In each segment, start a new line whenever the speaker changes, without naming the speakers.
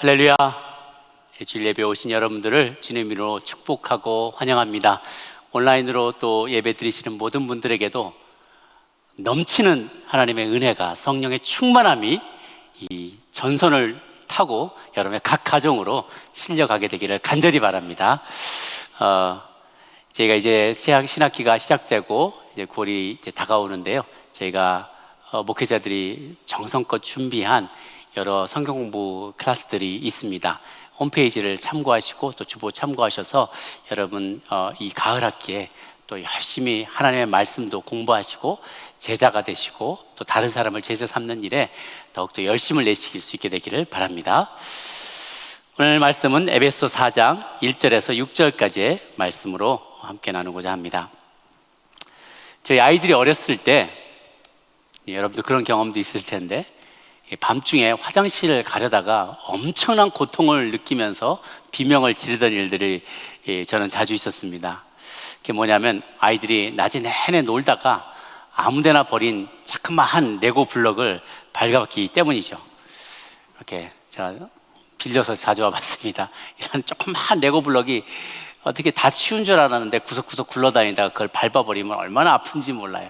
할렐루야. 주일 예배 오신 여러분들을 주님으로 축복하고 환영합니다. 온라인으로 또 예배 드리시는 모든 분들에게도 넘치는 하나님의 은혜가, 성령의 충만함이 이 전선을 타고 여러분의 각 가정으로 실려가게 되기를 간절히 바랍니다. 저희가 이제 신학기가 시작되고 이제 9월이 이제 다가오는데요. 저희가 목회자들이 정성껏 준비한 여러 성경 공부 클래스들이 있습니다. 홈페이지를 참고하시고 또 주보 참고하셔서 여러분 이 가을 학기에 또 열심히 하나님의 말씀도 공부하시고 제자가 되시고 또 다른 사람을 제자 삼는 일에 더욱더 열심을 내실 수 있게 되기를 바랍니다. 오늘 말씀은 에베소 4장 1절에서 6절까지의 말씀으로 함께 나누고자 합니다. 저희 아이들이 어렸을 때 여러분도 그런 경험도 있을 텐데 밤중에 화장실을 가려다가 엄청난 고통을 느끼면서 비명을 지르던 일들이 저는 자주 있었습니다. 그게 뭐냐면 아이들이 낮에 내내 놀다가 아무데나 버린 자그마한 레고 블럭을 밟았기 때문이죠. 이렇게 제가 빌려서 자주 와봤습니다. 이런 조그마한 레고 블럭이 어떻게 다 쉬운 줄 알았는데 구석구석 굴러다니다가 그걸 밟아버리면 얼마나 아픈지 몰라요.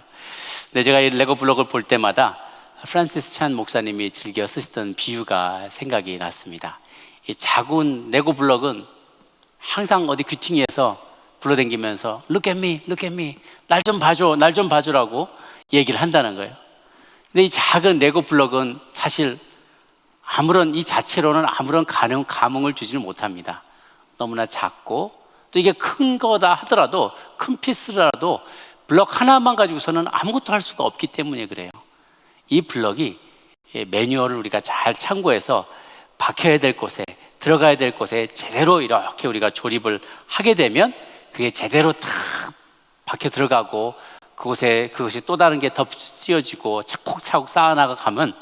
근데 제가 이 레고 블럭을 볼 때마다 프란시스 찬 목사님이 즐겨 쓰시던 비유가 생각이 났습니다. 이 작은 레고 블럭은 항상 어디 귀퉁이에서 굴러다니면서 Look at me, look at me, 날 좀 봐줘, 날 좀 봐줘라고 얘기를 한다는 거예요. 근데 이 작은 레고 블럭은 사실 이 자체로는 아무런 감흥을 주지는 못합니다. 너무나 작고 또 이게 큰 거다 하더라도, 큰 피스라도 블럭 하나만 가지고서는 아무것도 할 수가 없기 때문에 그래요. 이 블럭이 매뉴얼을 우리가 잘 참고해서 박혀야 될 곳에, 들어가야 될 곳에 제대로 이렇게 우리가 조립을 하게 되면 그게 제대로 딱 박혀 들어가고 그것이 또 다른 게 덧씌워지고 차곡차곡 쌓아나가 가면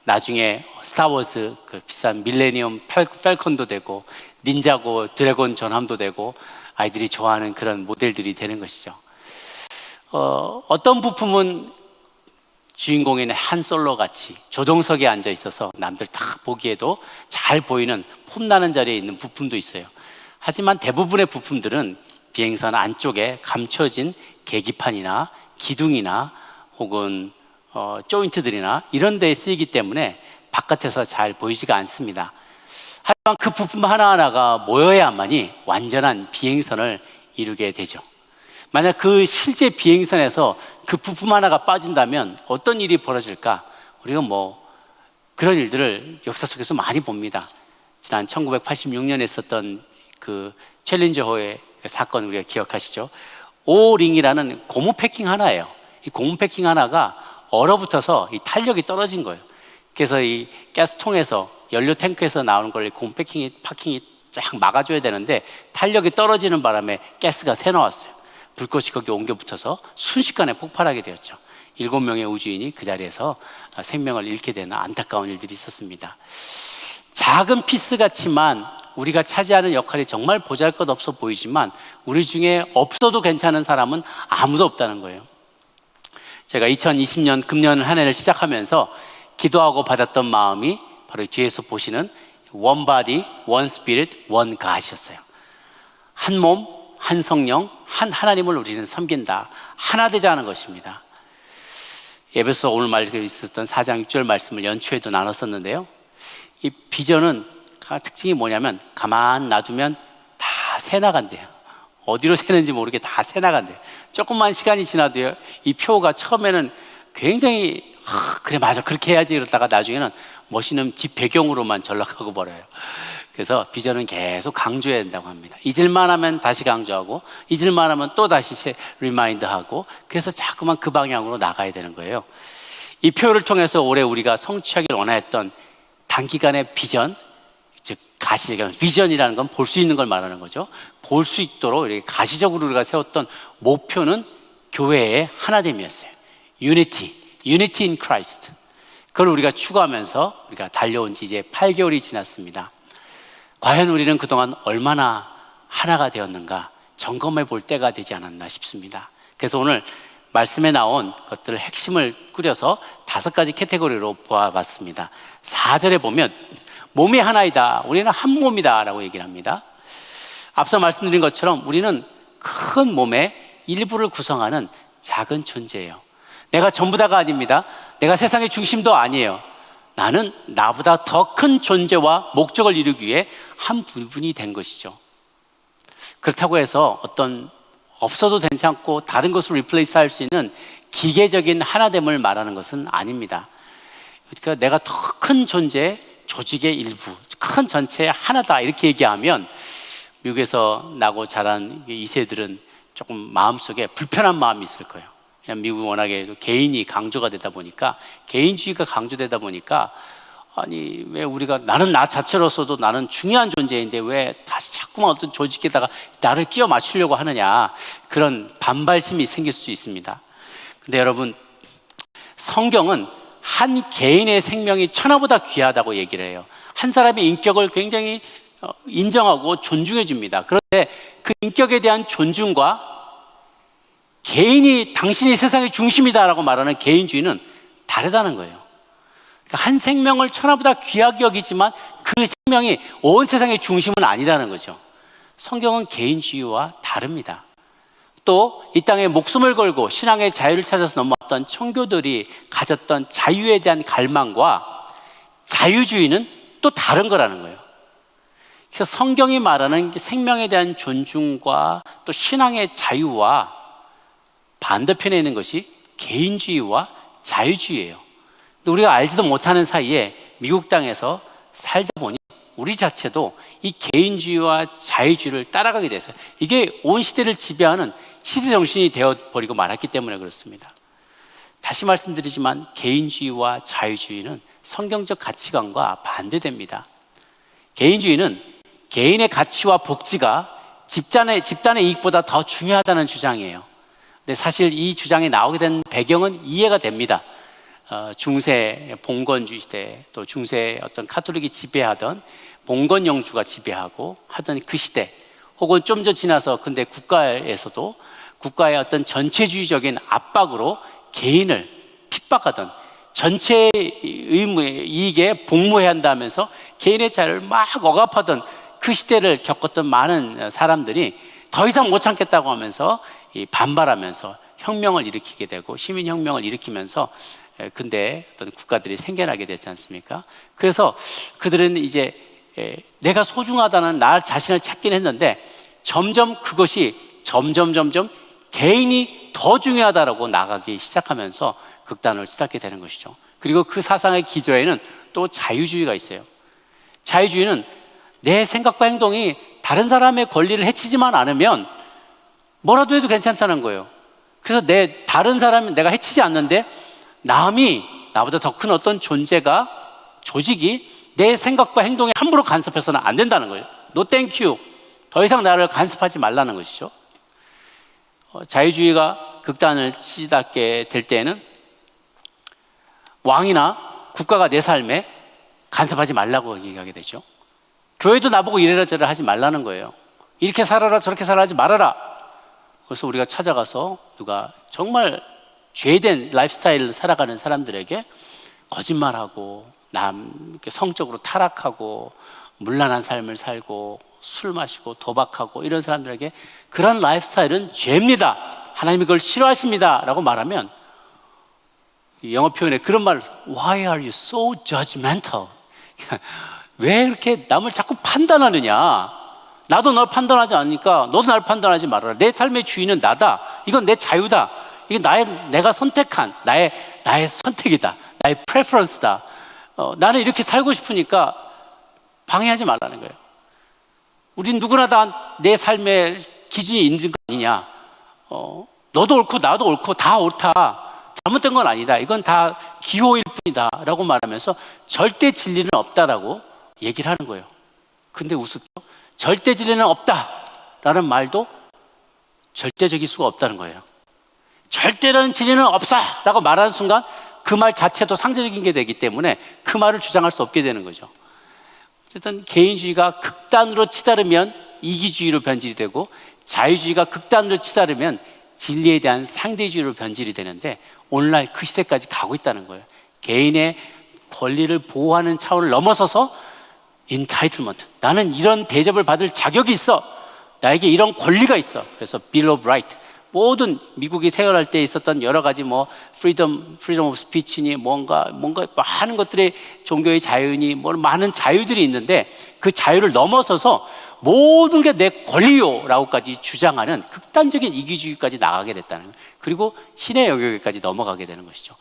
나중에 스타워즈 그 비싼 밀레니엄 펠컨도 되고 닌자고 드래곤 전함도 되고 아이들이 좋아하는 그런 모델들이 되는 것이죠. 어떤 부품은 주인공인 한 솔로 같이 조종석에 앉아 있어서 남들 딱 보기에도 잘 보이는 폼나는 자리에 있는 부품도 있어요. 하지만 대부분의 부품들은 비행선 안쪽에 감춰진 계기판이나 기둥이나 혹은 조인트들이나 이런 데에 쓰이기 때문에 바깥에서 잘 보이지가 않습니다. 하지만 그 부품 하나하나가 모여야만이 완전한 비행선을 이루게 되죠. 만약 그 실제 비행선에서 그 부품 하나가 빠진다면 어떤 일이 벌어질까? 우리가 그런 일들을 역사 속에서 많이 봅니다. 지난 1986년에 있었던 그 챌린저호의 사건 우리가 기억하시죠? 오링이라는 고무 패킹 하나예요. 이 고무 패킹 하나가 얼어붙어서 이 탄력이 떨어진 거예요. 그래서 이 가스통에서 연료 탱크에서 나오는 걸 고무 패킹이 쫙 막아줘야 되는데 탄력이 떨어지는 바람에 가스가 새 나왔어요. 불꽃이 거기에 옮겨 붙어서 순식간에 폭발하게 되었죠. 7명의 우주인이 그 자리에서 생명을 잃게 되는 안타까운 일들이 있었습니다. 작은 피스 같지만 우리가 차지하는 역할이 정말 보잘것없어 보이지만 우리 중에 없어도 괜찮은 사람은 아무도 없다는 거예요. 제가 2020년 금년 한 해를 시작하면서 기도하고 받았던 마음이 바로 뒤에서 보시는 One Body, One Spirit, One God이었어요. 한 몸, 한 성령, 한 하나님을 우리는 섬긴다. 하나 되자는 것입니다. 에베소 오늘 말씀에 있었던 4장 6절 말씀을 연초에도 나눴었는데요. 이 비전은 특징이 뭐냐면 가만 놔두면 다 새나간대요. 어디로 새는지 모르게 다 새나간대요. 조금만 시간이 지나도요, 이 표가 처음에는 굉장히 그래 맞아 그렇게 해야지 이러다가 나중에는 멋있는 뒷배경으로만 전락하고 버려요. 그래서 비전은 계속 강조해야 된다고 합니다. 잊을만 하면 다시 강조하고 잊을만 하면 또 다시 리마인드하고 그래서 자꾸만 그 방향으로 나가야 되는 거예요. 이 표를 통해서 올해 우리가 성취하기를 원했던 단기간의 비전, 즉 가시적 비전이라는 건 볼 수 있는 걸 말하는 거죠. 볼 수 있도록 이렇게 가시적으로 우리가 세웠던 목표는 교회의 하나됨이었어요. Unity in Christ. 그걸 우리가 추구하면서 우리가 달려온 지 이제 8개월이 지났습니다. 과연 우리는 그동안 얼마나 하나가 되었는가 점검해 볼 때가 되지 않았나 싶습니다. 그래서 오늘 말씀에 나온 것들을 핵심을 꾸려서 5가지 카테고리로 보아봤습니다. 4절에 보면 몸이 하나이다. 우리는 한 몸이다라고 얘기를 합니다. 앞서 말씀드린 것처럼 우리는 큰 몸의 일부를 구성하는 작은 존재예요. 내가 전부 다가 아닙니다. 내가 세상의 중심도 아니에요. 나는 나보다 더 큰 존재와 목적을 이루기 위해 한 부분이 된 것이죠. 그렇다고 해서 어떤 없어도 괜찮고 다른 것으로 리플레이스 할 수 있는 기계적인 하나됨을 말하는 것은 아닙니다. 그러니까 내가 더 큰 존재, 조직의 일부, 큰 전체의 하나다 이렇게 얘기하면 미국에서 나고 자란 2세들은 조금 마음속에 불편한 마음이 있을 거예요. 그냥 미국은 워낙에 개인이 강조가 되다 보니까, 개인주의가 강조되다 보니까, 아니 왜 우리가, 나는 나 자체로서도 나는 중요한 존재인데 왜 다시 자꾸만 어떤 조직에다가 나를 끼워 맞추려고 하느냐, 그런 반발심이 생길 수 있습니다. 근데 여러분, 성경은 한 개인의 생명이 천하보다 귀하다고 얘기를 해요. 한 사람의 인격을 굉장히 인정하고 존중해 줍니다. 그런데 그 인격에 대한 존중과 개인이 당신이 세상의 중심이다라고 말하는 개인주의는 다르다는 거예요. 그러니까 한 생명을 천하보다 귀하게 여기지만 그 생명이 온 세상의 중심은 아니라는 거죠. 성경은 개인주의와 다릅니다. 또 이 땅에 목숨을 걸고 신앙의 자유를 찾아서 넘어왔던 청교들이 가졌던 자유에 대한 갈망과 자유주의는 또 다른 거라는 거예요. 그래서 성경이 말하는 생명에 대한 존중과 또 신앙의 자유와 반대편에 있는 것이 개인주의와 자유주의예요. 근데 우리가 알지도 못하는 사이에 미국 땅에서 살다 보니 우리 자체도 이 개인주의와 자유주의를 따라가게 돼서 이게 온 시대를 지배하는 시대 정신이 되어버리고 말았기 때문에 그렇습니다. 다시 말씀드리지만 개인주의와 자유주의는 성경적 가치관과 반대됩니다. 개인주의는 개인의 가치와 복지가 집단의 이익보다 더 중요하다는 주장이에요. 근데 사실 이 주장이 나오게 된 배경은 이해가 됩니다. 중세 봉건주의 시대, 또 중세 어떤 카톨릭이 지배하던 봉건영주가 지배하고 하던 그 시대, 혹은 좀 더 지나서 근데 국가에서도 국가의 어떤 전체주의적인 압박으로 개인을 핍박하던, 전체 의무의 이익에 복무해야 한다면서 개인의 자유를 막 억압하던 그 시대를 겪었던 많은 사람들이 더 이상 못 참겠다고 하면서 반발하면서 혁명을 일으키게 되고 시민혁명을 일으키면서 근데 어떤 국가들이 생겨나게 됐지 않습니까? 그래서 그들은 이제 내가 소중하다는 나 자신을 찾긴 했는데 점점 그것이 점점 개인이 더 중요하다라고 나가기 시작하면서 극단을 치닫게 되는 것이죠. 그리고 그 사상의 기저에는 또 자유주의가 있어요. 자유주의는 내 생각과 행동이 다른 사람의 권리를 해치지만 않으면 뭐라도 해도 괜찮다는 거예요. 그래서 다른 사람이 내가 해치지 않는데 남이, 나보다 더 큰 어떤 존재가, 조직이 내 생각과 행동에 함부로 간섭해서는 안 된다는 거예요. No thank you. 더 이상 나를 간섭하지 말라는 것이죠. 자유주의가 극단을 치닫게 될 때에는 왕이나 국가가 내 삶에 간섭하지 말라고 얘기하게 되죠. 교회도 나보고 이래라 저래라 하지 말라는 거예요. 이렇게 살아라 저렇게 살아라 하지 말아라. 그래서 우리가 찾아가서 누가 정말 죄된 라이프 스타일을 살아가는 사람들에게 거짓말하고 이렇게 성적으로 타락하고 문란한 삶을 살고 술 마시고 도박하고 이런 사람들에게 그런 라이프 스타일은 죄입니다, 하나님이 그걸 싫어하십니다 라고 말하면, 영어 표현에 그런 말, Why are you so judgmental? 왜 이렇게 남을 자꾸 판단하느냐, 나도 널 판단하지 않으니까 너도 날 판단하지 말아라. 내 삶의 주인은 나다. 이건 내 자유다. 이게 내가 선택한 나의 선택이다. 나의 프레퍼런스다. 나는 이렇게 살고 싶으니까 방해하지 말라는 거예요. 우린 누구나 다 내 삶의 기준이 있는 거 아니냐. 너도 옳고 나도 옳고 다 옳다. 잘못된 건 아니다. 이건 다 기호일 뿐이다 라고 말하면서 절대 진리는 없다라고 얘기를 하는 거예요. 근데 우습죠? 절대 진리는 없다라는 말도 절대적일 수가 없다는 거예요. 절대라는 진리는 없어라고 말하는 순간 그 말 자체도 상대적인 게 되기 때문에 그 말을 주장할 수 없게 되는 거죠. 어쨌든 개인주의가 극단으로 치달으면 이기주의로 변질이 되고, 자유주의가 극단으로 치달으면 진리에 대한 상대주의로 변질이 되는데, 오늘날 그 시대까지 가고 있다는 거예요. 개인의 권리를 보호하는 차원을 넘어서서 entitlement. 나는 이런 대접을 받을 자격이 있어. 나에게 이런 권리가 있어. 그래서 Bill of Right. 모든 미국이 태어날 때 있었던 여러 가지 뭐 freedom of speech니 뭔가 많은 것들의 종교의 자유니 뭐 많은 자유들이 있는데 그 자유를 넘어서서 모든 게 내 권리요라고까지 주장하는 극단적인 이기주의까지 나가게 됐다는 거예요. 그리고 신의 영역에까지 넘어가게 되는 것이죠.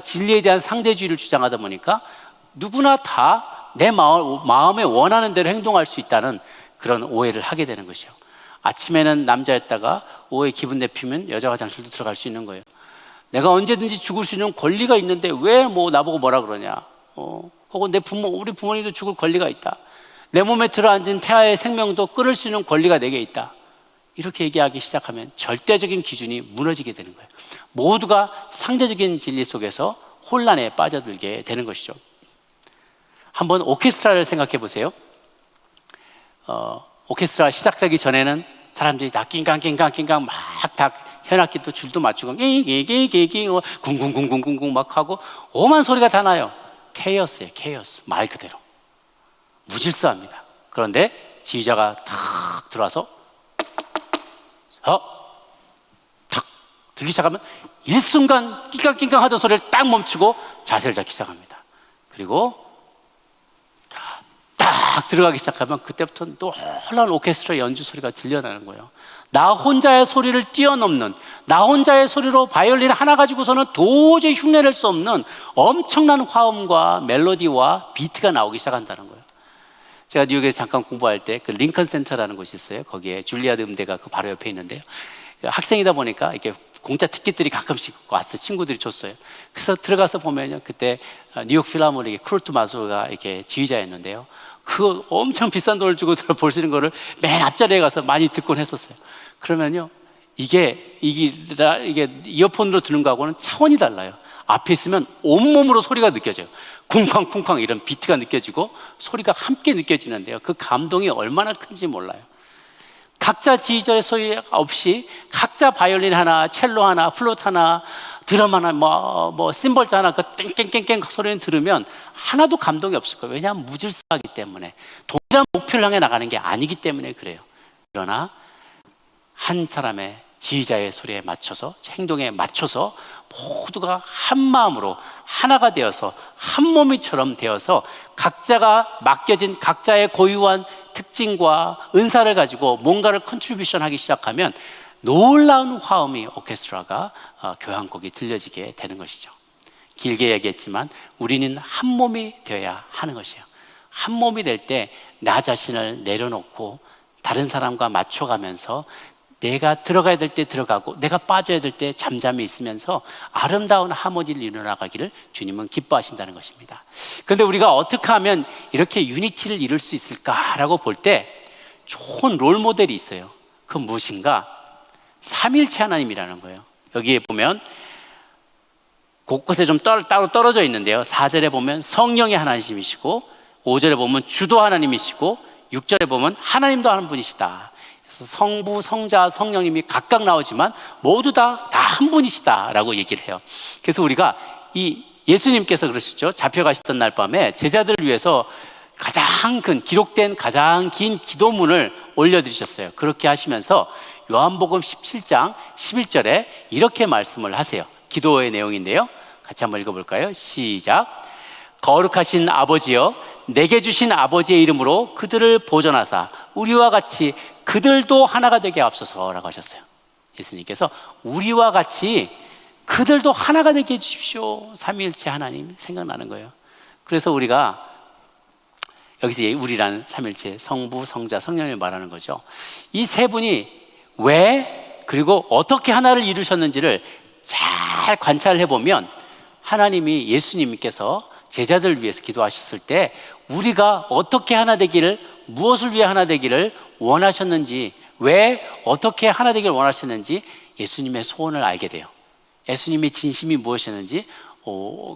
진리에 대한 상대주의를 주장하다 보니까 누구나 다 내 마음에 원하는 대로 행동할 수 있다는 그런 오해를 하게 되는 것이요. 아침에는 남자였다가 오후에 기분 내피면 여자 화장실도 들어갈 수 있는 거예요. 내가 언제든지 죽을 수 있는 권리가 있는데 왜 뭐 나보고 뭐라 그러냐. 혹은 우리 부모님도 죽을 권리가 있다. 내 몸에 들어앉은 태아의 생명도 끊을 수 있는 권리가 내게 있다. 이렇게 얘기하기 시작하면 절대적인 기준이 무너지게 되는 거예요. 모두가 상대적인 진리 속에서 혼란에 빠져들게 되는 것이죠. 한번 오케스트라를 생각해 보세요. 오케스트라 시작되기 전에는 사람들이 다 낑깡 막 다 현악기도 줄도 맞추고 궁궁궁궁궁궁 막 하고 오만 소리가 다 나요. 케이오스예요. 케이오스. 말 그대로 무질서합니다. 그런데 지휘자가 탁 들어와서 탁 들기 시작하면 일순간 낑깡낑깡 하던 소리를 딱 멈추고 자세를 잡기 시작합니다. 그리고 딱 들어가기 시작하면 그때부터 또 놀라운 오케스트라 연주 소리가 들려나는 거예요. 나 혼자의 소리를 뛰어넘는, 나 혼자의 소리로 바이올린 하나 가지고서는 도저히 흉내낼 수 없는 엄청난 화음과 멜로디와 비트가 나오기 시작한다는 거예요. 제가 뉴욕에서 잠깐 공부할 때 그 링컨 센터라는 곳이 있어요. 거기에 줄리아드 음대가 그 바로 옆에 있는데요. 학생이다 보니까 이렇게 공짜 티켓들이 가끔씩 왔어요. 친구들이 줬어요. 그래서 들어가서 보면요, 그때 뉴욕 필하모닉의 크루트 마소가 이렇게 지휘자였는데요. 그 엄청 비싼 돈을 주고 볼 수 있는 거를 맨 앞자리에 가서 많이 듣곤 했었어요. 그러면요, 이게 이어폰으로 듣는 거하고는 차원이 달라요. 앞에 있으면 온몸으로 소리가 느껴져요. 쿵쾅쿵쾅 이런 비트가 느껴지고 소리가 함께 느껴지는데요. 그 감동이 얼마나 큰지 몰라요. 각자 지휘자의 소리 없이 각자 바이올린 하나, 첼로 하나, 플루트 하나, 드럼 하나, 심벌자 하나 그 땡땡땡땡 소리를 들으면 하나도 감동이 없을 거예요. 왜냐하면 무질서하기 때문에, 동일한 목표를 향해 나가는 게 아니기 때문에 그래요. 그러나 한 사람의 지휘자의 소리에 맞춰서, 행동에 맞춰서 모두가 한 마음으로 하나가 되어서 한 몸이처럼 되어서 각자가 맡겨진 각자의 고유한 특징과 은사를 가지고 뭔가를 컨트리뷰션 하기 시작하면 놀라운 화음이 오케스트라가 교향곡이 들려지게 되는 것이죠. 길게 얘기했지만 우리는 한 몸이 되어야 하는 것이에요. 한 몸이 될 때 나 자신을 내려놓고 다른 사람과 맞춰가면서 내가 들어가야 될 때 들어가고 내가 빠져야 될 때 잠잠히 있으면서 아름다운 하모니를 이루어나가기를 주님은 기뻐하신다는 것입니다. 그런데 우리가 어떻게 하면 이렇게 유니티를 이룰 수 있을까라고 볼 때 좋은 롤 모델이 있어요. 그 무엇인가? 삼일체 하나님이라는 거예요. 여기에 보면 곳곳에 좀 따로 떨어져 있는데요. 4절에 보면 성령의 하나님이시고 5절에 보면 주도 하나님이시고 6절에 보면 하나님도 한 분이시다. 그래서 성부, 성자, 성령님이 각각 나오지만 모두 다 한 분이시다라고 얘기를 해요. 그래서 우리가 이 예수님께서 그러시죠. 잡혀가시던 날 밤에 제자들을 위해서 기록된 가장 긴 기도문을 올려드리셨어요. 그렇게 하시면서 요한복음 17장 11절에 이렇게 말씀을 하세요. 기도의 내용인데요. 같이 한번 읽어볼까요? 시작. 거룩하신 아버지여, 내게 주신 아버지의 이름으로 그들을 보존하사 우리와 같이 그들도 하나가 되게 하옵소서라고 하셨어요. 예수님께서 우리와 같이 그들도 하나가 되게 해주십시오. 삼위일체 하나님 생각나는 거예요. 그래서 우리가 여기서 우리라는 삼위일체 성부, 성자, 성령을 말하는 거죠. 이 세 분이 왜 그리고 어떻게 하나를 이루셨는지를 잘 관찰해 보면 하나님이 예수님께서 제자들을 위해서 기도하셨을 때 우리가 어떻게 하나 되기를, 무엇을 위해 하나 되기를 원하셨는지, 왜 어떻게 하나 되기를 원하셨는지 예수님의 소원을 알게 돼요. 예수님의 진심이 무엇이었는지,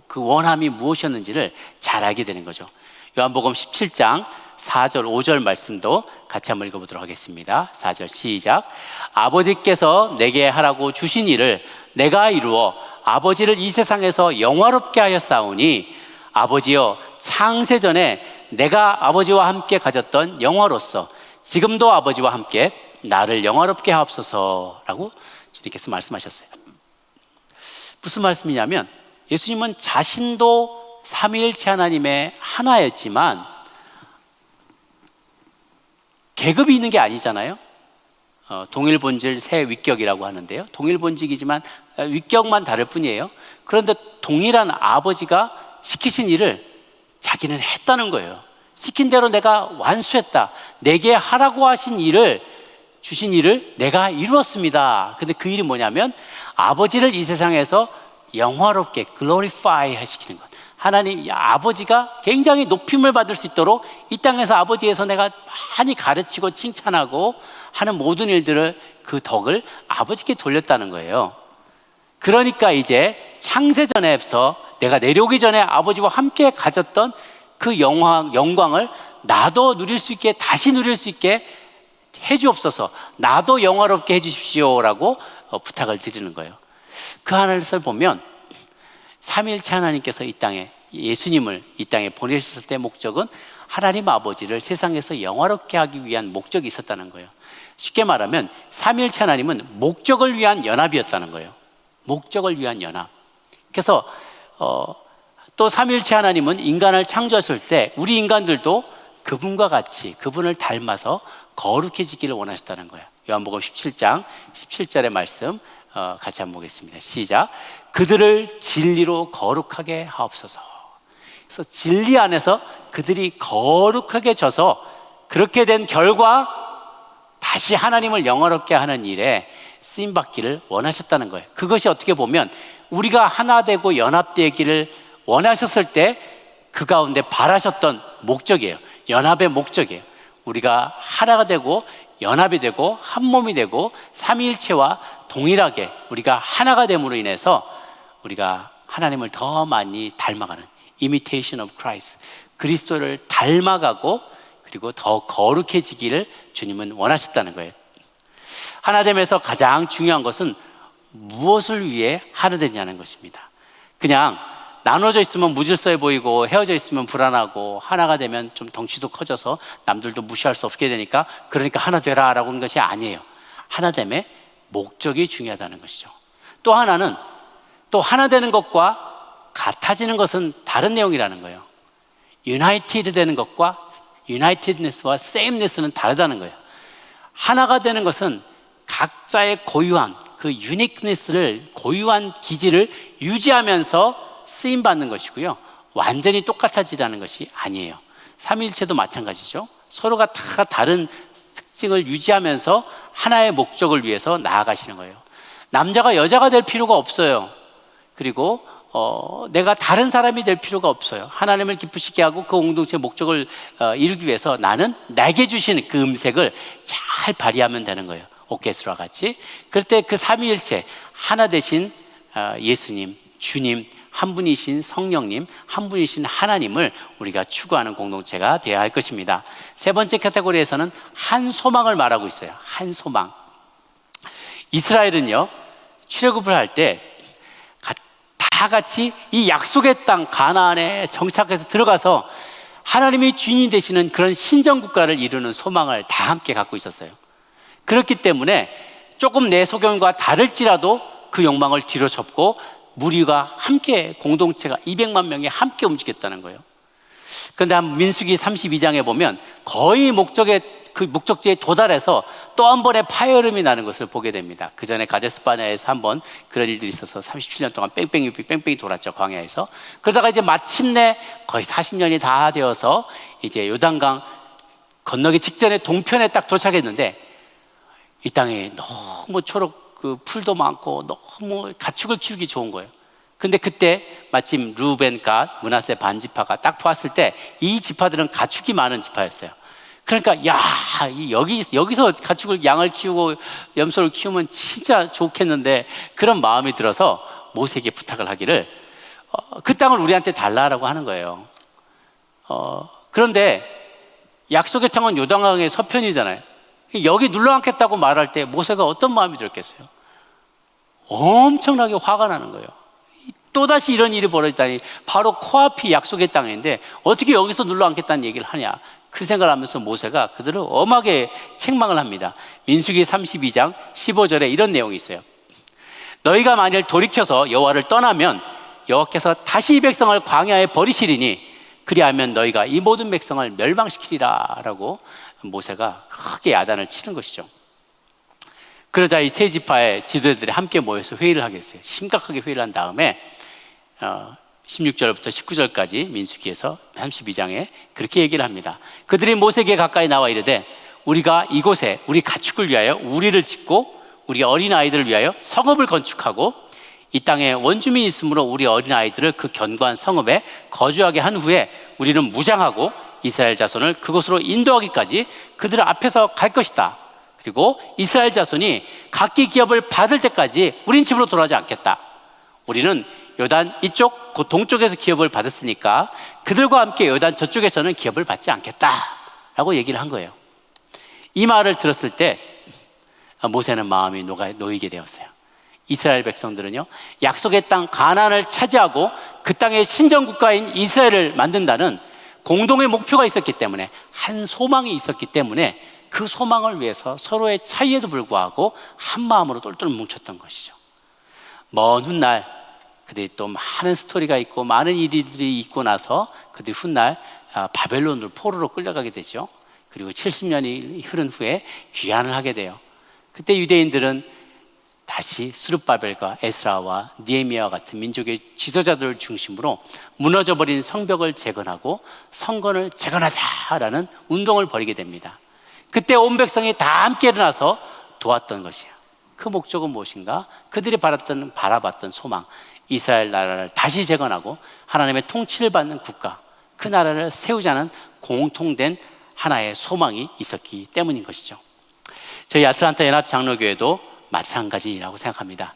그 원함이 무엇이었는지를 잘 알게 되는 거죠. 요한복음 17장 4절 5절 말씀도 같이 한번 읽어보도록 하겠습니다. 4절 시작. 아버지께서 내게 하라고 주신 일을 내가 이루어 아버지를 이 세상에서 영화롭게 하였사오니 아버지여, 창세전에 내가 아버지와 함께 가졌던 영화로서 지금도 아버지와 함께 나를 영화롭게 하옵소서라고 주님께서 말씀하셨어요. 무슨 말씀이냐면 예수님은 자신도 삼위일체 하나님의 하나였지만 계급이 있는 게 아니잖아요. 동일본질 세위격이라고 하는데요, 동일본질이지만 위격만 다를 뿐이에요. 그런데 동일한 아버지가 시키신 일을 자기는 했다는 거예요. 시킨 대로 내가 완수했다. 내게 하라고 하신 일을, 주신 일을 내가 이루었습니다. 근데 그 일이 뭐냐면 아버지를 이 세상에서 영화롭게 glorify 하시키는 것. 하나님 아버지가 굉장히 높임을 받을 수 있도록 이 땅에서 아버지에서 내가 많이 가르치고 칭찬하고 하는 모든 일들을, 그 덕을 아버지께 돌렸다는 거예요. 그러니까 이제 창세전에부터 내가 내려오기 전에 아버지와 함께 가졌던 그 영광을 나도 누릴 수 있게, 다시 누릴 수 있게 해주옵소서, 나도 영화롭게 해주십시오라고 부탁을 드리는 거예요. 그 하나를 보면 삼위일체 하나님께서 이 땅에, 예수님을 이 땅에 보내셨을 때 목적은 하나님 아버지를 세상에서 영화롭게 하기 위한 목적이 있었다는 거예요. 쉽게 말하면 삼위일체 하나님은 목적을 위한 연합이었다는 거예요. 목적을 위한 연합. 그래서 또 삼위일체 하나님은 인간을 창조하실 때 우리 인간들도 그분과 같이, 그분을 닮아서 거룩해지기를 원하셨다는 거예요. 요한복음 17장 17절의 말씀 같이 한번 보겠습니다. 시작. 그들을 진리로 거룩하게 하옵소서. 그래서 진리 안에서 그들이 거룩하게 져서 그렇게 된 결과 다시 하나님을 영화롭게 하는 일에 쓰임받기를 원하셨다는 거예요. 그것이 어떻게 보면 우리가 하나 되고 연합되기를 원하셨을 때 그 가운데 바라셨던 목적이에요. 연합의 목적이에요. 우리가 하나가 되고 연합이 되고 한 몸이 되고 삼위일체와 동일하게 우리가 하나가 됨으로 인해서 우리가 하나님을 더 많이 닮아가는 imitation of Christ, 그리스도를 닮아가고 그리고 더 거룩해지기를 주님은 원하셨다는 거예요. 하나됨에서 가장 중요한 것은 무엇을 위해 하나 되냐는 것입니다. 그냥 나눠져 있으면 무질서해 보이고 헤어져 있으면 불안하고 하나가 되면 좀 덩치도 커져서 남들도 무시할 수 없게 되니까 그러니까 하나 되라 라고 하는 것이 아니에요. 하나됨의 목적이 중요하다는 것이죠. 또 하나는 또 하나 되는 것과 같아지는 것은 다른 내용이라는 거예요. united 되는 것과 unitedness와 sameness는 다르다는 거예요. 하나가 되는 것은 각자의 고유한 그 uniqueness를, 고유한 기질을 유지하면서 쓰임받는 것이고요, 완전히 똑같아지라는 것이 아니에요. 삼위일체도 마찬가지죠. 서로가 다 다른 특징을 유지하면서 하나의 목적을 위해서 나아가시는 거예요. 남자가 여자가 될 필요가 없어요. 그리고 내가 다른 사람이 될 필요가 없어요. 하나님을 기쁘시게 하고 그 공동체의 목적을 이루기 위해서 나는 내게 주신 그 음색을 잘 발휘하면 되는 거예요. 오케스트라와 같이. 그럴 때 그 삼위일체 하나 되신 예수님, 주님, 한 분이신 성령님, 한 분이신 하나님을 우리가 추구하는 공동체가 되어야 할 것입니다. 세 번째 카테고리에서는 한 소망을 말하고 있어요. 한 소망. 이스라엘은요, 출애굽을 할 때 다 같이 이 약속의 땅 가나안에 정착해서 들어가서 하나님이 주인이 되시는 그런 신정 국가를 이루는 소망을 다 함께 갖고 있었어요. 그렇기 때문에 조금 내 소견과 다를지라도 그 욕망을 뒤로 접고 무리가 함께, 공동체가 200만 명이 함께 움직였다는 거예요. 그런데 민수기 32장에 보면 거의 그 목적지에 도달해서 또 한 번의 파열음이 나는 것을 보게 됩니다. 그 전에 가데스바네아에서 한번 그런 일들이 있어서 37년 동안 뺑뺑이 돌았죠, 광야에서. 그러다가 이제 마침내 거의 40년이 다 되어서 이제 요단강 건너기 직전에 동편에 딱 도착했는데 이 땅에 너무 그 풀도 많고 너무 가축을 키우기 좋은 거예요. 근데 그때 마침 루벤, 갓, 므낫세 반지파가 딱 보았을 때 이 지파들은 가축이 많은 지파였어요. 그러니까 여기서 가축을, 양을 키우고 염소를 키우면 진짜 좋겠는데 그런 마음이 들어서 모세에게 부탁을 하기를 그 땅을 우리한테 달라라고 하는 거예요. 그런데 약속의 땅은 요단강의 서편이잖아요. 여기 눌러앉겠다고 말할 때 모세가 어떤 마음이 들었겠어요? 엄청나게 화가 나는 거예요. 또다시 이런 일이 벌어지다니, 바로 코앞이 약속의 땅인데 어떻게 여기서 눌러 앉겠다는 얘기를 하냐. 그 생각을 하면서 모세가 그들을 엄하게 책망을 합니다. 민수기 32장 15절에 이런 내용이 있어요. 너희가 만일 돌이켜서 여호와를 떠나면 여호와께서 다시 이 백성을 광야에 버리시리니 그리하면 너희가 이 모든 백성을 멸망시키리라 라고 모세가 크게 야단을 치는 것이죠. 그러자 이 세 지파의 지도자들이 함께 모여서 회의를 하게 됐어요. 심각하게 회의를 한 다음에 16절부터 19절까지 민수기에서 32장에 그렇게 얘기를 합니다. 그들이 모세에게 가까이 나와 이르되 우리가 이곳에 우리 가축을 위하여 우리를 짓고 우리 어린아이들을 위하여 성읍을 건축하고 이 땅에 원주민이 있으므로 우리 어린아이들을 그 견고한 성읍에 거주하게 한 후에 우리는 무장하고 이스라엘 자손을 그곳으로 인도하기까지 그들 앞에서 갈 것이다. 그리고 이스라엘 자손이 각기 기업을 받을 때까지 우린 집으로 돌아가지 않겠다. 우리는 요단 이쪽 그 동쪽에서 기업을 받았으니까 그들과 함께 요단 저쪽에서는 기업을 받지 않겠다라고 얘기를 한 거예요. 이 말을 들었을 때 모세는 마음이 놓이게 되었어요. 이스라엘 백성들은요, 약속의 땅 가나안을 차지하고 그 땅의 신정국가인 이스라엘을 만든다는 공동의 목표가 있었기 때문에, 한 소망이 있었기 때문에 그 소망을 위해서 서로의 차이에도 불구하고 한 마음으로 똘똘 뭉쳤던 것이죠. 먼 훗날 그들이 또 많은 스토리가 있고 많은 일들이 있고 나서 그들이 훗날 바벨론으로 포로로 끌려가게 되죠. 그리고 70년이 흐른 후에 귀환을 하게 돼요. 그때 유대인들은 다시 스룹바벨과 에스라와 느헤미야와 같은 민족의 지도자들을 중심으로 무너져버린 성벽을 재건하고 성전을 재건하자라는 운동을 벌이게 됩니다. 그때 온 백성이 다 함께 일어나서 도왔던 것이에요. 그 목적은 무엇인가? 그들이 바라봤던 소망, 이스라엘 나라를 다시 재건하고 하나님의 통치를 받는 국가, 그 나라를 세우자는 공통된 하나의 소망이 있었기 때문인 것이죠. 저희 아틀란타 연합장로교회도 마찬가지라고 생각합니다.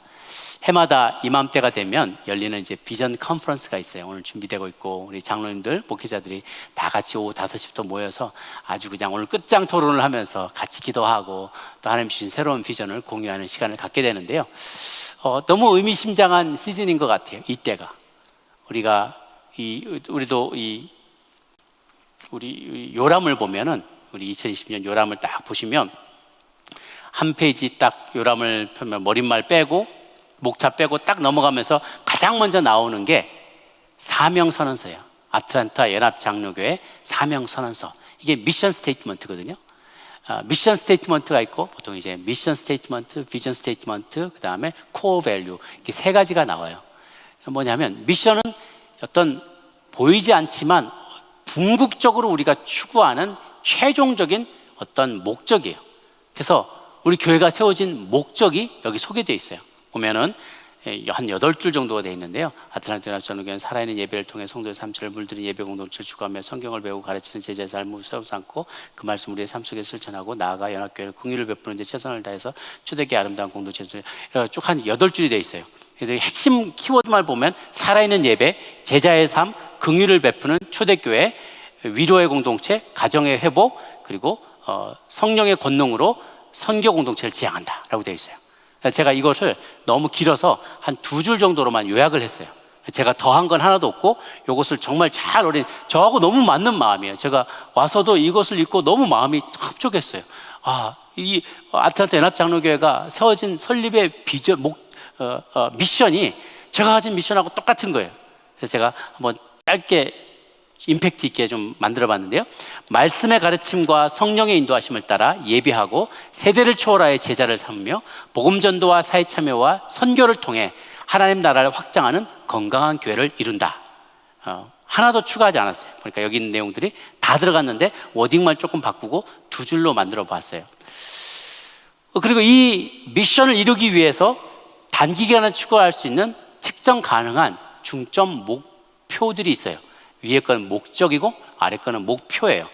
해마다 이맘때가 되면 열리는 이제 비전 컨퍼런스가 있어요. 오늘 준비되고 있고, 우리 장로님들, 목회자들이 다 같이 오후 5시부터 모여서 아주 그냥 오늘 끝장 토론을 하면서 같이 기도하고 또 하나님 주신 새로운 비전을 공유하는 시간을 갖게 되는데요. 너무 의미심장한 시즌인 것 같아요. 이때가 우리도 우리 요람을 보면은, 우리 2020년 요람을 딱 보시면 한 페이지 딱 요람을 펴면 머릿말 빼고 목차 빼고 딱 넘어가면서 가장 먼저 나오는 게 사명선언서예요. 아틀란타 연합장로교회 사명선언서. 이게 미션 스테이트먼트거든요. 미션 스테이트먼트가 있고, 보통 이제 미션 스테이트먼트, 비전 스테이트먼트, 그 다음에 코어 밸류, 이렇게 세 가지가 나와요. 뭐냐면 미션은 어떤 보이지 않지만 궁극적으로 우리가 추구하는 최종적인 어떤 목적이에요. 그래서 우리 교회가 세워진 목적이 여기 소개되어 있어요. 보면은 한 8줄 정도가 되어 있는데요. 아틀란타 연합장로교회는 살아있는 예배를 통해 성도의 삶을 물들인 예배 공동체를 추구하며 성경을 배우고 가르치는 제자의 삶을 세워 삼고 그 말씀 우리의 삶 속에 실천하고 나아가 연합교회는 긍휼을 베푸는 데 최선을 다해서 초대교회 아름다운 공동체를 쭉 한 8줄이 되어 있어요. 그래서 핵심 키워드만 보면 살아있는 예배, 제자의 삶, 긍휼을 베푸는 초대교회, 위로의 공동체, 가정의 회복, 그리고 성령의 권능으로 선교 공동체를 지향한다라고 되어 있어요. 제가 이것을 너무 길어서 한 2줄 정도로만 요약을 했어요. 제가 더한 건 하나도 없고 이것을 정말 잘 저하고 너무 맞는 마음이에요. 제가 와서도 이것을 읽고 너무 마음이 흡족했어요. 이 아틀란타 연합장로교회가 세워진 설립의 비전, 미션이 제가 가진 미션하고 똑같은 거예요. 그래서 제가 한번 짧게 임팩트 있게 좀 만들어 봤는데요. 말씀의 가르침과 성령의 인도하심을 따라 예비하고 세대를 초월하여 제자를 삼으며 복음 전도와 사회 참여와 선교를 통해 하나님 나라를 확장하는 건강한 교회를 이룬다. 하나도 추가하지 않았어요. 그러니까 여기 있는 내용들이 다 들어갔는데 워딩만 조금 바꾸고 2줄로 만들어 봤어요. 그리고 이 미션을 이루기 위해서 단기간에 추구할 수 있는 측정 가능한 중점 목표들이 있어요. 위에 거는 목적이고 아래 거는 목표예요.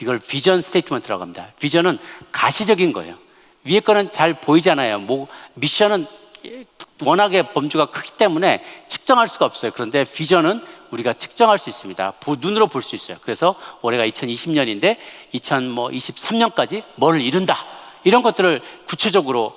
이걸 비전 스테이트먼트라고 합니다. 비전은 가시적인 거예요. 위에 거는 잘 보이잖아요. 미션은 워낙에 범주가 크기 때문에 측정할 수가 없어요. 그런데 비전은 우리가 측정할 수 있습니다. 눈으로 볼 수 있어요. 그래서 올해가 2020년인데 2023년까지 뭘 이룬다, 이런 것들을 구체적으로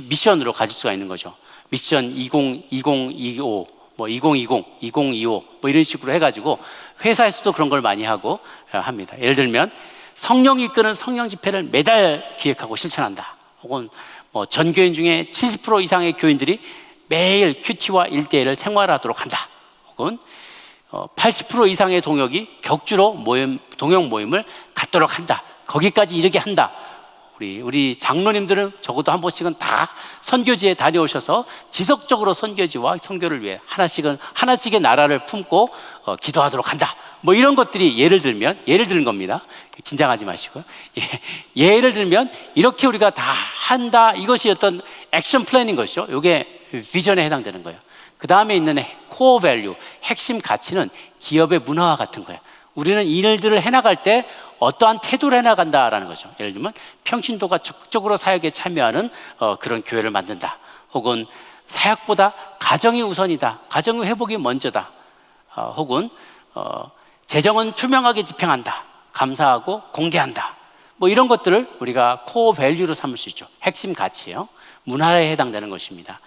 미션으로 가질 수가 있는 거죠. 미션 2025 뭐 2020, 2025 뭐 이런 식으로 해가지고 회사에서도 그런 걸 많이 하고 합니다. 예를 들면 성령이 이끄는 성령 집회를 매달 기획하고 실천한다. 혹은 뭐 전교인 중에 70% 이상의 교인들이 매일 큐티와 1대1을 생활하도록 한다. 혹은 80% 이상의 동역이 격주로 동역 모임을 갖도록 한다. 거기까지 이르게 한다. 우리 장로님들은 적어도 한 번씩은 다 선교지에 다녀오셔서 지속적으로 선교지와 선교를 위해 하나씩의 나라를 품고 기도하도록 한다. 뭐 이런 것들이 예를 드는 겁니다. 긴장하지 마시고요. 예를 들면 이렇게 우리가 다 한다. 이것이 어떤 액션 플랜인 것이죠. 이게 비전에 해당되는 거예요. 그 다음에 있는 코어 밸류, 핵심 가치는 기업의 문화와 같은 거예요. 우리는 이 일들을 해나갈 때 어떠한 태도를 해나간다라는 거죠. 예를 들면 평신도가 적극적으로 사역에 참여하는 그런 교회를 만든다. 혹은 사역보다 가정이 우선이다. 가정의 회복이 먼저다. 혹은 재정은 투명하게 집행한다. 감사하고 공개한다. 뭐 이런 것들을 우리가 코어 밸류로 삼을 수 있죠. 핵심 가치예요. 문화에 해당되는 것입니다.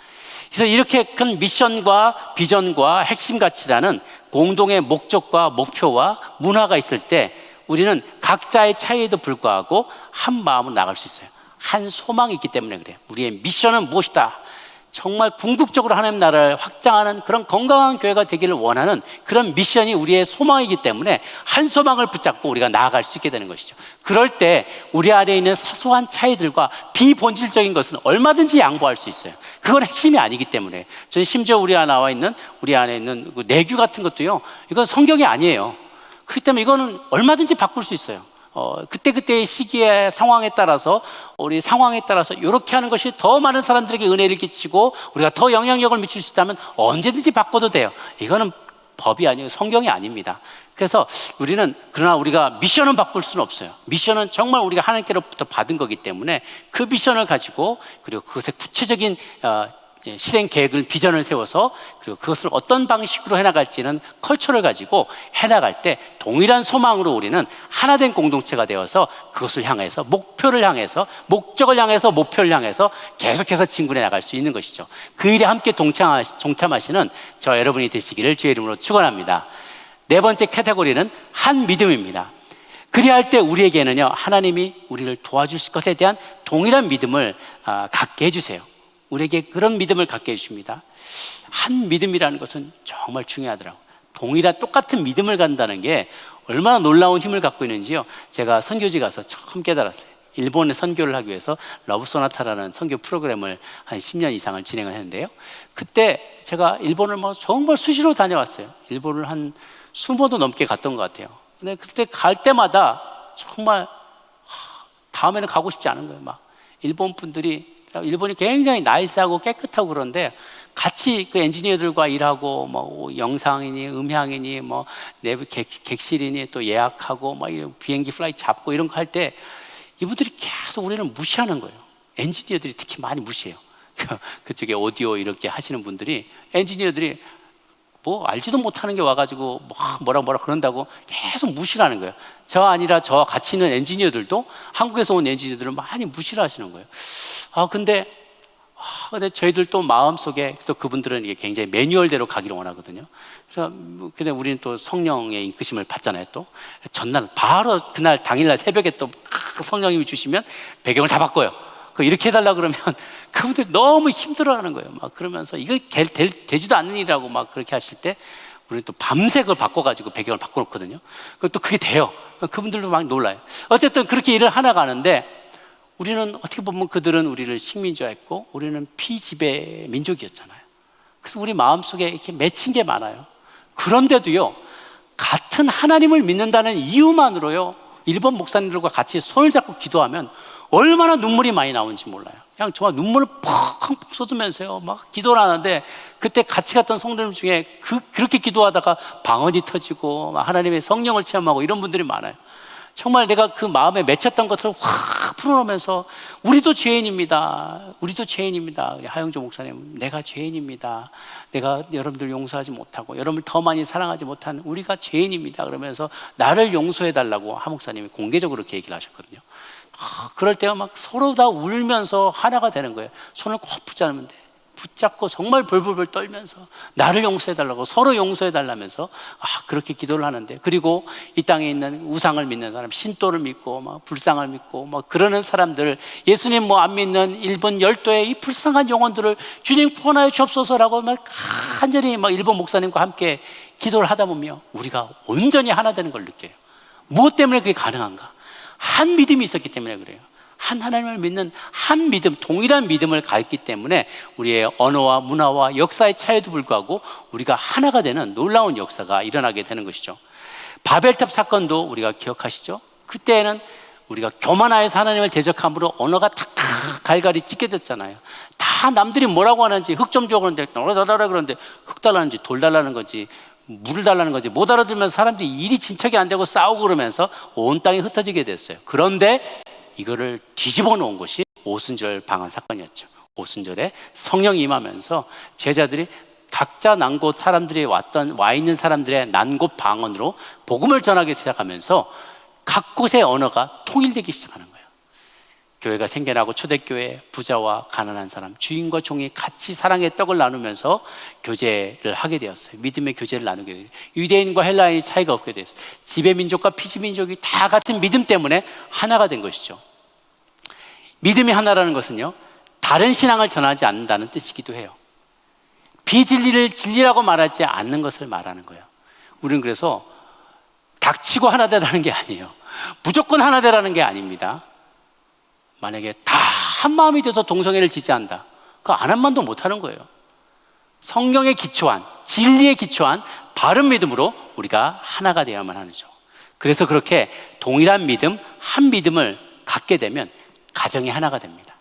그래서 이렇게 큰 미션과 비전과 핵심 가치라는 공동의 목적과 목표와 문화가 있을 때 우리는 각자의 차이에도 불구하고 한 마음으로 나갈 수 있어요. 한 소망이 있기 때문에 그래요. 우리의 미션은 무엇이다? 정말 궁극적으로 하나님 나라를 확장하는 그런 건강한 교회가 되기를 원하는 그런 미션이 우리의 소망이기 때문에 한 소망을 붙잡고 우리가 나아갈 수 있게 되는 것이죠. 그럴 때 우리 안에 있는 사소한 차이들과 비본질적인 것은 얼마든지 양보할 수 있어요. 그건 핵심이 아니기 때문에. 저는 심지어 우리 안에 있는 그 내규 같은 것도요, 이건 성경이 아니에요. 그렇기 때문에 이거는 얼마든지 바꿀 수 있어요. 그때그때의 시기에 상황에 따라서 우리 상황에 따라서 이렇게 하는 것이 더 많은 사람들에게 은혜를 끼치고 우리가 더 영향력을 미칠 수 있다면 언제든지 바꿔도 돼요. 이거는 법이 아니고 성경이 아닙니다. 그래서 그러나 우리가 미션은 바꿀 수는 없어요. 미션은 정말 우리가 하나님께로부터 받은 거기 때문에 그 미션을 가지고 그리고 그것의 구체적인 실행 계획을 비전을 세워서 그리고 그것을 어떤 방식으로 해나갈지는 컬처를 가지고 해나갈 때 동일한 소망으로 우리는 하나된 공동체가 되어서 그것을 향해서 목표를 향해서 목적을 향해서 목표를 향해서 계속해서 진군해 나갈 수 있는 것이죠. 그 일에 함께 동참하시는 저 여러분이 되시기를 주의 이름으로 축원합니다. 네 번째 카테고리는 한 믿음입니다. 그리할 때 우리에게는요, 하나님이 우리를 도와주실 것에 대한 동일한 믿음을 갖게 해주세요. 우리에게 그런 믿음을 갖게 해주십니다. 한 믿음이라는 것은 정말 중요하더라고요. 똑같은 믿음을 갖는다는 게 얼마나 놀라운 힘을 갖고 있는지요. 제가 선교지 가서 처음 깨달았어요. 일본에 선교를 하기 위해서 러브 소나타라는 선교 프로그램을 한 10년 이상을 진행을 했는데요. 그때 제가 일본을 정말 수시로 다녀왔어요. 일본을 한 20번도 넘게 갔던 것 같아요. 근데 그때 갈 때마다 정말 다음에는 가고 싶지 않은 거예요. 일본 분들이 일본이 굉장히 나이스하고 깨끗하고 그런데 같이 그 엔지니어들과 일하고 뭐 영상이니 음향이니 뭐 내부 객실이니 또 예약하고 막 이런 비행기 플라이 잡고 이런 거 할 때 이분들이 계속 우리는 무시하는 거예요. 엔지니어들이 특히 많이 무시해요. 그쪽에 오디오 이렇게 하시는 분들이 엔지니어들이 뭐 알지도 못하는 게 와가지고 뭐라 그런다고 계속 무시를 하는 거예요. 저와 저와 같이 있는 엔지니어들도 한국에서 온 엔지니어들을 많이 무시를 하시는 거예요. 근데 저희들도 마음속에 또 그분들은 이게 굉장히 매뉴얼대로 가기를 원하거든요. 그래서 근데 우리는 또 성령의 인도심을 받잖아요. 또 전날 바로 그날 당일날 새벽에 또 성령님이 주시면 배경을 다 바꿔요. 이렇게 해달라 그러면 그분들 너무 힘들어하는 거예요. 그러면서 이거 되지도 않는 일이라고 그렇게 하실 때 우리는 또 밤새 그걸 바꿔가지고 배경을 바꿔놓거든요. 또 그게 돼요. 그분들도 막 놀라요. 어쨌든 그렇게 일을 하나 가는데 우리는 어떻게 보면 그들은 우리를 식민지화했고 우리는 피지배 민족이었잖아요. 그래서 우리 마음속에 이렇게 맺힌 게 많아요. 그런데도요, 같은 하나님을 믿는다는 이유만으로요, 일본 목사님들과 같이 손을 잡고 기도하면 얼마나 눈물이 많이 나오는지 몰라요. 그냥 정말 눈물을 펑펑 쏟으면서요 기도를 하는데, 그때 같이 갔던 성도님 중에 그렇게 기도하다가 방언이 터지고 하나님의 성령을 체험하고 이런 분들이 많아요. 정말 내가 그 마음에 맺혔던 것을 확 풀어놓으면서 우리도 죄인입니다. 하영조 목사님, 내가 죄인입니다. 내가 여러분들 용서하지 못하고 여러분을 더 많이 사랑하지 못한 우리가 죄인입니다. 그러면서 나를 용서해달라고 하 목사님이 공개적으로 그렇게 얘기를 하셨거든요. 그럴 때가 서로 다 울면서 하나가 되는 거예요. 손을 꼭 붙잡으면 돼. 붙잡고 정말 벌벌벌 떨면서 나를 용서해달라고 서로 용서해달라면서 그렇게 기도를 하는데, 그리고 이 땅에 있는 우상을 믿는 사람, 신도를 믿고 막 불상을 믿고 막 그러는 사람들, 예수님 뭐 안 믿는 일본 열도의 이 불쌍한 영혼들을 주님 구원하여 주옵소서라고 막 간절히 막 일본 목사님과 함께 기도를 하다 보면 우리가 온전히 하나 되는 걸 느껴요. 무엇 때문에 그게 가능한가? 한 믿음이 있었기 때문에 그래요. 한 하나님을 믿는 한 믿음, 동일한 믿음을 가졌기 때문에 우리의 언어와 문화와 역사의 차이에도 불구하고 우리가 하나가 되는 놀라운 역사가 일어나게 되는 것이죠. 바벨탑 사건도 우리가 기억하시죠? 그때는 우리가 교만하여서 하나님을 대적함으로 언어가 다 갈갈이 찢겨졌잖아요. 다 남들이 뭐라고 하는지, 흙 좀 줘 그러는데 그러는데 흙 달라는지 돌 달라는 거지 물을 달라는 거지 못 알아들으면서 사람들이 일이 진척이 안 되고 싸우고 그러면서 온 땅이 흩어지게 됐어요. 그런데 이거를 뒤집어 놓은 것이 오순절 방언 사건이었죠. 오순절에 성령이 임하면서 제자들이 각자 난 곳 사람들이 와 있는 사람들의 난 곳 방언으로 복음을 전하기 시작하면서 각 곳의 언어가 통일되기 시작하는 거예요. 교회가 생겨나고 초대교회, 부자와 가난한 사람, 주인과 종이 같이 사랑의 떡을 나누면서 교제를 하게 되었어요. 믿음의 교제를 나누게 되었어요. 유대인과 헬라인이 차이가 없게 되었어요. 지배 민족과 피지 민족이 다 같은 믿음 때문에 하나가 된 것이죠. 믿음이 하나라는 것은요, 다른 신앙을 전하지 않는다는 뜻이기도 해요. 비진리를 진리라고 말하지 않는 것을 말하는 거예요. 우리는 그래서 닥치고 하나 되라는 게 아니에요. 무조건 하나 되라는 게 아닙니다. 만약에 다 한 마음이 돼서 동성애를 지지한다, 그거 안 한 만도 못하는 거예요. 성경에 기초한, 진리에 기초한 바른 믿음으로 우리가 하나가 되어야만 하죠. 그래서 그렇게 동일한 믿음, 한 믿음을 갖게 되면 가정이 하나가 됩니다.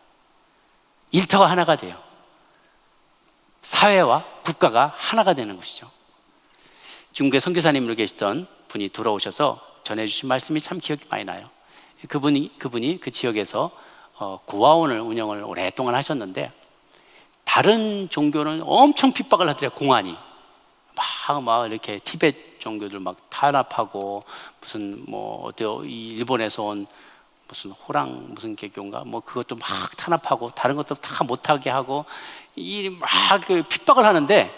일터가 하나가 돼요. 사회와 국가가 하나가 되는 것이죠. 중국에 선교사님으로 계시던 분이 돌아오셔서 전해주신 말씀이 참 기억이 많이 나요. 그분이 그 지역에서 고아원을 운영을 오랫동안 하셨는데, 다른 종교는 엄청 핍박을 하더래요. 공안이 막 이렇게 티베트 종교들 막 탄압하고, 무슨 뭐 어때요, 이 일본에서 온 무슨 호랑 무슨 개교인가 뭐 그것도 막 탄압하고 다른 것도 다 못하게 하고 이 막 그 핍박을 하는데,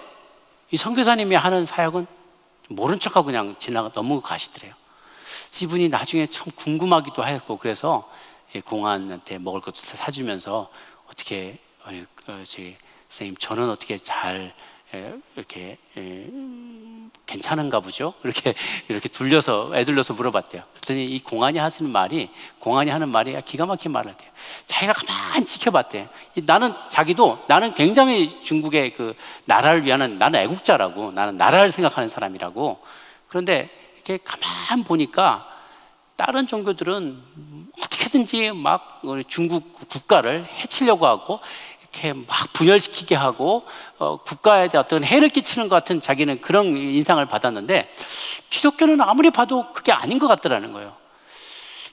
이 선교사님이 하는 사역은 모른 척하고 그냥 넘어가시더래요. 이분이 나중에 참 궁금하기도 했고, 그래서 공안한테 먹을 것도 사주면서 어떻게 선생님 저는 어떻게 잘 이렇게 괜찮은가 보죠? 이렇게 애들려서 물어봤대요. 그랬더니 이 공안이 하는 말이 기가 막힌 말을 해요. 자기가 가만히 지켜봤대. 나는 굉장히 중국의 그 나라를 위하는, 나는 애국자라고, 나는 나라를 생각하는 사람이라고. 그런데 이렇게 가만 보니까 다른 종교들은 어떻게든지 막 중국 국가를 해치려고 하고 이렇게 막 분열시키게 하고 국가에 대한 어떤 해를 끼치는 것 같은 자기는 그런 인상을 받았는데, 기독교는 아무리 봐도 그게 아닌 것 같더라는 거예요.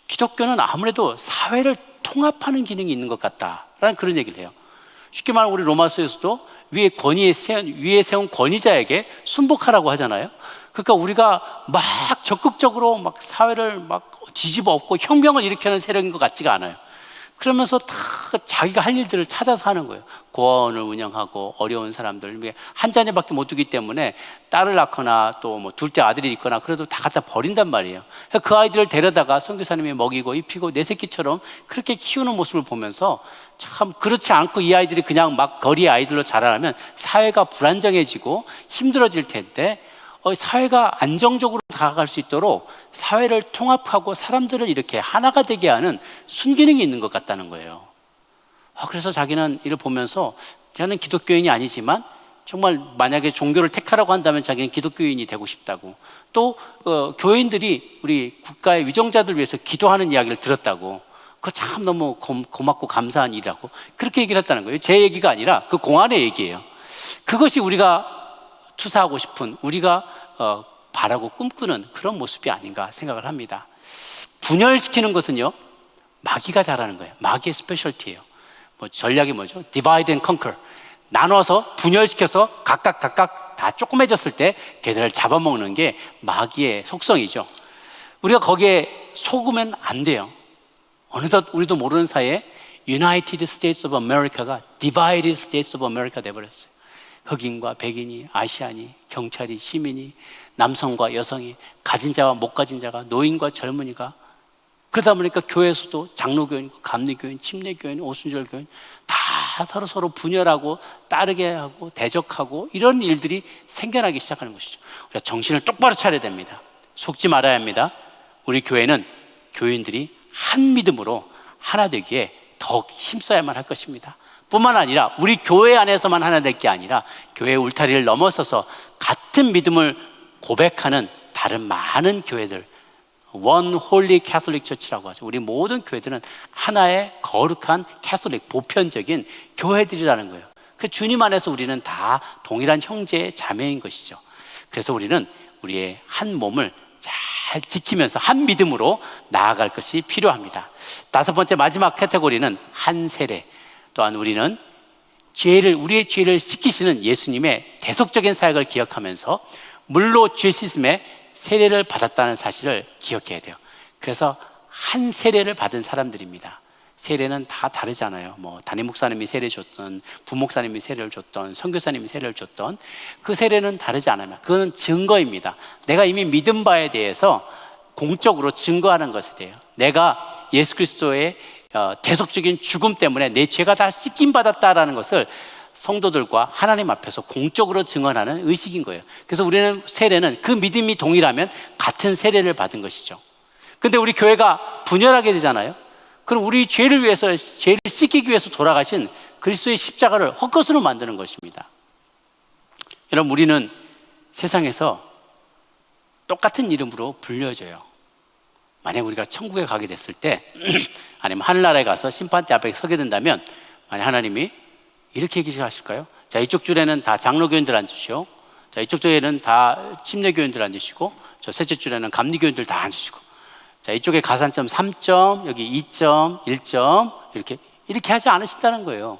기독교는 아무래도 사회를 통합하는 기능이 있는 것 같다라는 그런 얘기를 해요. 쉽게 말하면 우리 로마서에서도 위에 세운 권위자에게 순복하라고 하잖아요. 그러니까 우리가 막 적극적으로 막 사회를 막 뒤집어 엎고 혁명을 일으키는 세력인 것 같지가 않아요. 그러면서 다 자기가 할 일들을 찾아서 하는 거예요. 고아원을 운영하고 어려운 사람들, 한 자녀밖에 못 두기 때문에 딸을 낳거나 또 뭐 둘째 아들이 있거나 그래도 다 갖다 버린단 말이에요. 그 아이들을 데려다가 선교사님이 먹이고 입히고 내 새끼처럼 그렇게 키우는 모습을 보면서 참, 그렇지 않고 이 아이들이 그냥 막 거리 아이들로 자라나면 사회가 불안정해지고 힘들어질 텐데, 사회가 안정적으로 다가갈 수 있도록 사회를 통합하고 사람들을 이렇게 하나가 되게 하는 순기능이 있는 것 같다는 거예요. 그래서 자기는 이를 보면서, 자기는 기독교인이 아니지만 정말 만약에 종교를 택하라고 한다면 자기는 기독교인이 되고 싶다고, 또 교인들이 우리 국가의 위정자들 위해서 기도하는 이야기를 들었다고, 그거 참 너무 고맙고 감사한 일이라고 그렇게 얘기를 했다는 거예요. 제 얘기가 아니라 그 공안의 얘기예요. 그것이 우리가 투사하고 싶은, 우리가 바라고 꿈꾸는 그런 모습이 아닌가 생각을 합니다. 분열시키는 것은요, 마귀가 잘하는 거예요. 마귀의 스페셜티예요. 전략이 뭐죠? Divide and conquer. 나눠서 분열시켜서 각각 다 조그매졌을 때 걔들을 잡아먹는 게 마귀의 속성이죠. 우리가 거기에 속으면 안 돼요. 어느덧 우리도 모르는 사이에 United States of America가 Divided States of America 돼버렸어요. 흑인과 백인이, 아시안이, 경찰이, 시민이, 남성과 여성이, 가진 자와 못 가진 자가, 노인과 젊은이가, 그러다 보니까 교회에서도 장로교인, 감리교인, 침례교인, 오순절교인 다 서로 분열하고 따르게 하고 대적하고 이런 일들이 생겨나기 시작하는 것이죠. 우리가 정신을 똑바로 차려야 됩니다. 속지 말아야 합니다. 우리 교회는 교인들이 한 믿음으로 하나 되기에 더욱 힘써야만 할 것입니다. 뿐만 아니라 우리 교회 안에서만 하나 될 게 아니라 교회 울타리를 넘어서서 같은 믿음을 고백하는 다른 많은 교회들, One Holy Catholic Church라고 하죠. 우리 모든 교회들은 하나의 거룩한 캐톨릭, 보편적인 교회들이라는 거예요. 그 주님 안에서 우리는 다 동일한 형제, 자매인 것이죠. 그래서 우리는 우리의 한 몸을 잘 지키면서 한 믿음으로 나아갈 것이 필요합니다. 다섯 번째 마지막 카테고리는 한 세례. 또한 우리는 우리의 죄를 씻기시는 예수님의 대속적인 사역을 기억하면서 물로 죄 씻음에 세례를 받았다는 사실을 기억해야 돼요. 그래서 한 세례를 받은 사람들입니다. 세례는 다 다르잖아요. 담임 목사님이 세례 줬던, 부목사님이 세례를 줬던, 선교사님이 세례를 줬던 그 세례는 다르지 않아요. 그건 증거입니다. 내가 이미 믿은 바에 대해서 공적으로 증거하는 것에 대해요. 내가 예수 그리스도의 대속적인 죽음 때문에 내 죄가 다 씻김 받았다라는 것을 성도들과 하나님 앞에서 공적으로 증언하는 의식인 거예요. 그래서 우리는 세례는 그 믿음이 동일하면 같은 세례를 받은 것이죠. 근데 우리 교회가 분열하게 되잖아요. 그럼 우리 죄를 위해서, 죄를 씻기기 위해서 돌아가신 그리스도의 십자가를 헛것으로 만드는 것입니다. 여러분, 우리는 세상에서 똑같은 이름으로 불려져요. 만약 우리가 천국에 가게 됐을 때 아니면 하늘나라에 가서 심판대 앞에 서게 된다면 만약 하나님이 이렇게 얘기하실까요? 자, 이쪽 줄에는 다 장로교인들 앉으시오. 자, 이쪽 줄에는 다 침례교인들 앉으시고, 저 셋째 줄에는 감리교인들 다 앉으시고, 자, 이쪽에 가산점 3점, 여기 2점, 1점 이렇게 하지 않으신다는 거예요.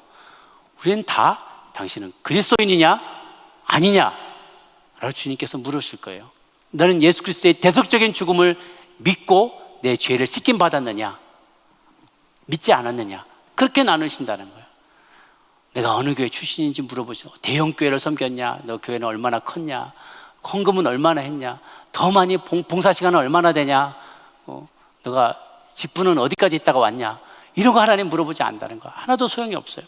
우리는 다 당신은 그리스도인이냐 아니냐 라고 주님께서 물으실 거예요. 너는 예수 그리스도의 대속적인 죽음을 믿고 내 죄를 씻김 받았느냐, 믿지 않았느냐, 그렇게 나누신다는 거예요. 내가 어느 교회 출신인지 물어보죠. 대형 교회를 섬겼냐, 너 교회는 얼마나 컸냐, 헌금은 얼마나 했냐, 더 많이 봉사 시간은 얼마나 되냐, 너가 직분은 어디까지 있다가 왔냐, 이런 거 하나님 물어보지 않는다는 거 하나도 소용이 없어요.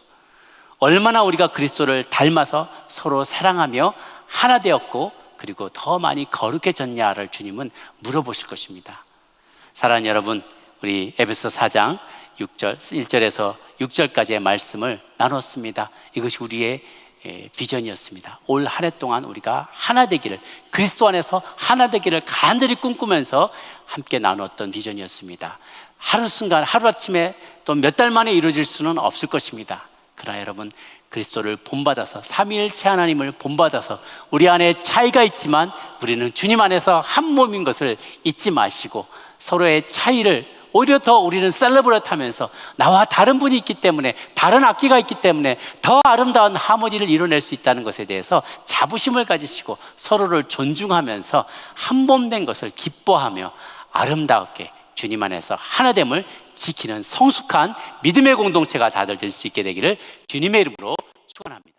얼마나 우리가 그리스도를 닮아서 서로 사랑하며 하나 되었고 그리고 더 많이 거룩해졌냐를 주님은 물어보실 것입니다. 사랑하는 여러분, 우리 에베소 4장 1절에서 6절까지의 말씀을 나눴습니다. 이것이 우리의 비전이었습니다. 올 한 해 동안 우리가 하나 되기를, 그리스도 안에서 하나 되기를 간절히 꿈꾸면서 함께 나눴던 비전이었습니다. 하루순간, 하루아침에 또 몇 달 만에 이루어질 수는 없을 것입니다. 그러나 여러분, 그리스도를 본받아서, 삼위일체 하나님을 본받아서 우리 안에 차이가 있지만 우리는 주님 안에서 한 몸인 것을 잊지 마시고 서로의 차이를 오히려 더 우리는 셀러브레이트 하면서 나와 다른 분이 있기 때문에, 다른 악기가 있기 때문에 더 아름다운 하모니를 이뤄낼 수 있다는 것에 대해서 자부심을 가지시고 서로를 존중하면서 한 몸 된 것을 기뻐하며 아름답게 주님 안에서 하나됨을 지키는 성숙한 믿음의 공동체가 다들 될 수 있게 되기를 주님의 이름으로 축원합니다.